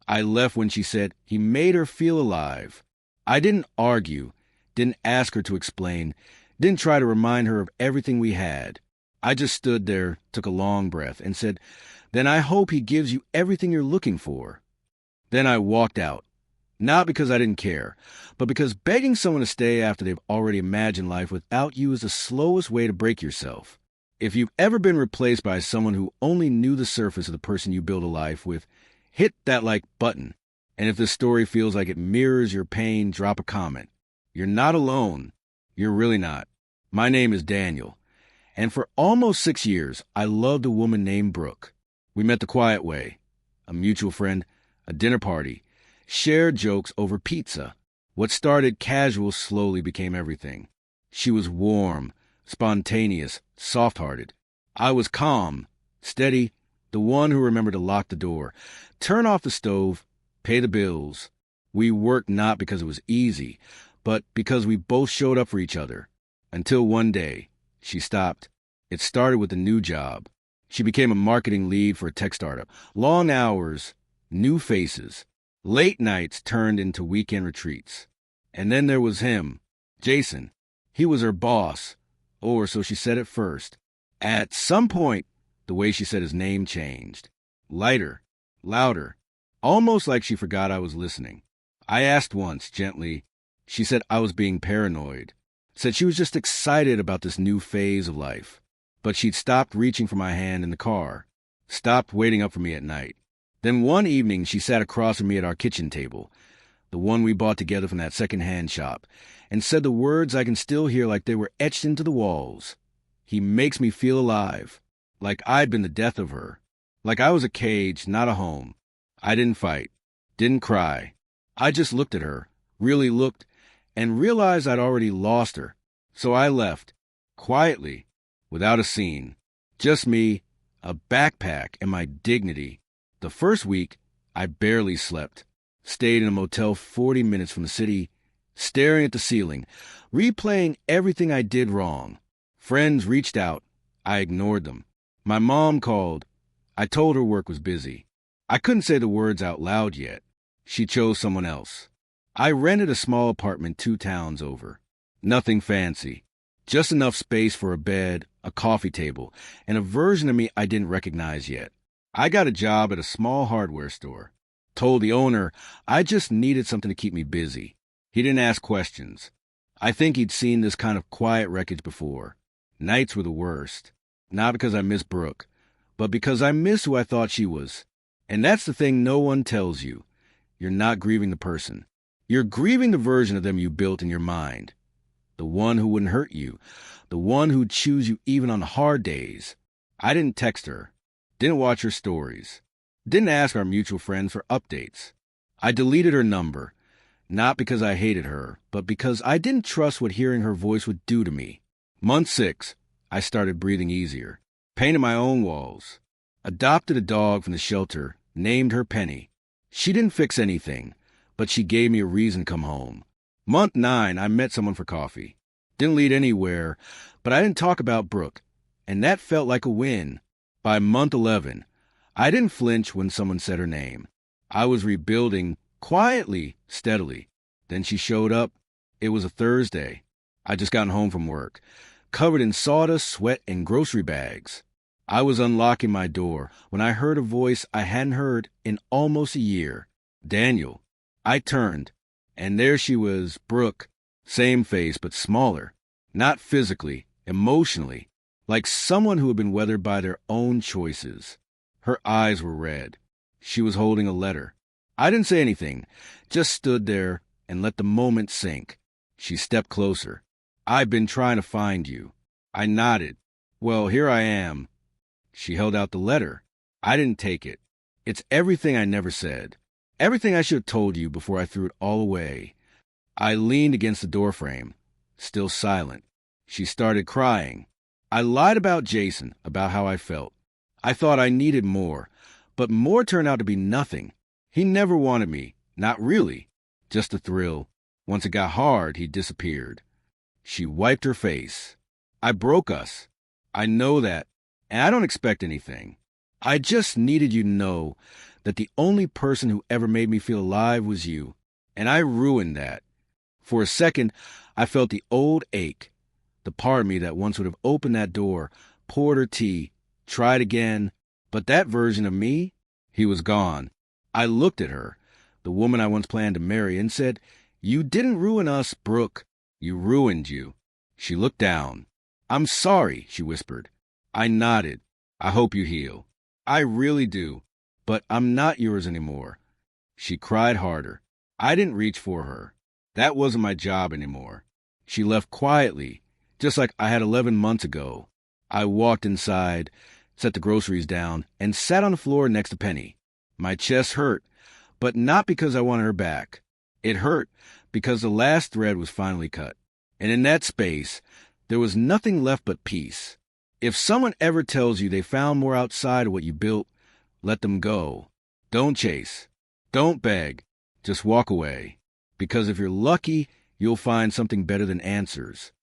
I left when she said he made her feel alive. I didn't argue, didn't ask her to explain, didn't try to remind her of everything we had. I just stood there, took a long breath, and said, "Then I hope he gives you everything you're looking for." Then I walked out. Not because I didn't care, but because begging someone to stay after they've already imagined life without you is the slowest way to break yourself. If you've ever been replaced by someone who only knew the surface of the person you built a life with, hit that like button. And if this story feels like it mirrors your pain, drop a comment. You're not alone. You're really not. My name is Daniel. And for almost 6 years, I loved a woman named Brooke. We met the quiet way. A mutual friend, a dinner party, shared jokes over pizza. What started casual slowly became everything. She was warm, spontaneous, soft-hearted. I was calm, steady, the one who remembered to lock the door, turn off the stove, pay the bills. We worked not because it was easy, but because we both showed up for each other. Until one day, she stopped. It started with a new job. She became a marketing lead for a tech startup. Long hours, new faces. Late nights turned into weekend retreats. And then there was him, Jason. He was her boss, or so she said at first. At some point, the way she said his name changed. Lighter, louder, almost like she forgot I was listening. I asked once, gently. She said I was being paranoid. Said she was just excited about this new phase of life. But she'd stopped reaching for my hand in the car, stopped waiting up for me at night. Then one evening, she sat across from me at our kitchen table, the one we bought together from that second-hand shop, and said the words I can still hear like they were etched into the walls. He makes me feel alive, like I'd been the death of her, like I was a cage, not a home. I didn't fight, didn't cry. I just looked at her, really looked, and realized I'd already lost her. So I left, quietly, without a scene. Just me, a backpack, and my dignity. The first week, I barely slept. Stayed in a motel 40 minutes from the city, staring at the ceiling, replaying everything I did wrong. Friends reached out. I ignored them. My mom called. I told her work was busy. I couldn't say the words out loud yet. She chose someone else. I rented a small apartment 2 towns over. Nothing fancy. Just enough space for a bed, a coffee table, and a version of me I didn't recognize yet. I got a job at a small hardware store. Told the owner I just needed something to keep me busy. He didn't ask questions. I think he'd seen this kind of quiet wreckage before. Nights were the worst. Not because I miss Brooke, but because I miss who I thought she was. And that's the thing no one tells you. You're not grieving the person. You're grieving the version of them you built in your mind. The one who wouldn't hurt you. The one who'd choose you even on hard days. I didn't text her. Didn't watch her stories. Didn't ask our mutual friend for updates. I deleted her number, not because I hated her, but because I didn't trust what hearing her voice would do to me. Month 6, I started breathing easier. Painted my own walls. Adopted a dog from the shelter, named her Penny. She didn't fix anything, but she gave me a reason to come home. Month 9, I met someone for coffee. Didn't lead anywhere, but I didn't talk about Brooke, and that felt like a win. By month 11, I didn't flinch when someone said her name. I was rebuilding, quietly, steadily. Then she showed up. It was a Thursday. I'd just gotten home from work, covered in sawdust, sweat, and grocery bags. I was unlocking my door when I heard a voice I hadn't heard in almost a year. Daniel. I turned, and there she was, Brooke. Same face, but smaller. Not physically, emotionally. Like someone who had been weathered by their own choices. Her eyes were red. She was holding a letter. I didn't say anything, just stood there and let the moment sink. She stepped closer. "I've been trying to find you." I nodded. "Well, here I am." She held out the letter. I didn't take it. It's everything I never said. Everything I should have told you before I threw it all away. I leaned against the doorframe, still silent. She started crying. I lied about Jason, about how I felt. I thought I needed more, but more turned out to be nothing. He never wanted me, not really, just a thrill. Once it got hard, he disappeared. She wiped her face. "I broke us. I know that, and I don't expect anything. I just needed you to know that the only person who ever made me feel alive was you. And I ruined that. For a second, I felt the old ache. The part of me that once would have opened that door, poured her tea, tried again. But that version of me, he was gone. I looked at her, the woman I once planned to marry, and said, "You didn't ruin us, Brooke. You ruined you." She looked down. "I'm sorry," she whispered. I nodded. "I hope you heal." "I really do. But I'm not yours anymore." She cried harder. I didn't reach for her. That wasn't my job anymore. She left quietly, just like I had 11 months ago. I walked inside, set the groceries down, and sat on the floor next to Penny. My chest hurt, but not because I wanted her back. It hurt because the last thread was finally cut. And in that space, there was nothing left but peace. If someone ever tells you they found more outside of what you built, let them go. Don't chase. Don't beg. Just walk away. Because if you're lucky, you'll find something better than answers.